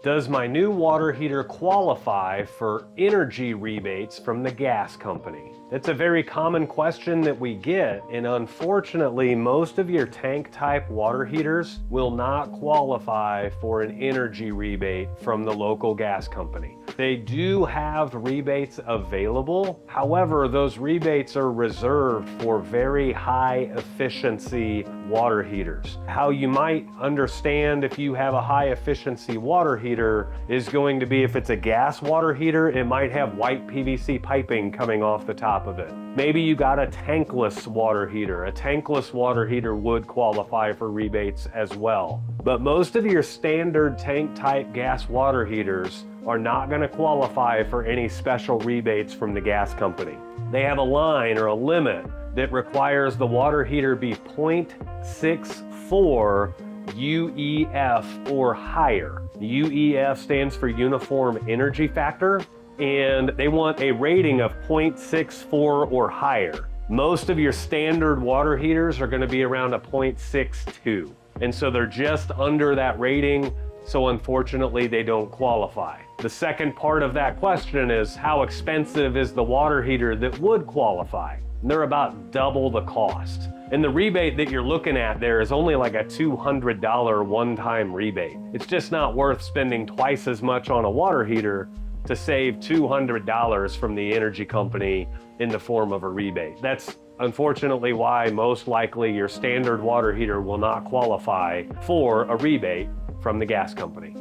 Does my new water heater qualify for energy rebates from the gas company? It's a very common question that we get, and unfortunately, most of your tank type water heaters will not qualify for an energy rebate from the local gas company. They do have rebates available. However, those rebates are reserved for very high efficiency water heaters. How you might understand if you have a high efficiency water heater is going to be if it's a gas water heater, it might have white PVC piping coming off the top of it. Maybe you got a tankless water heater. A tankless water heater would qualify for rebates as well. But most of your standard tank type gas water heaters are not going to qualify for any special rebates from the gas company. They have a line or a limit that requires the water heater be 0.64 UEF or higher. UEF stands for Uniform Energy Factor, and they want a rating of 0.64 or higher. Most of your standard water heaters are going to be around a 0.62, and so they're just under that rating, so unfortunately they don't qualify. The second part of that question is, how expensive is the water heater that would qualify? And they're about double the cost. And the rebate that you're looking at there is only like a $200 one-time rebate. It's just not worth spending twice as much on a water heater to save $200 from the energy company in the form of a rebate. That's unfortunately why most likely your standard water heater will not qualify for a rebate from the gas company.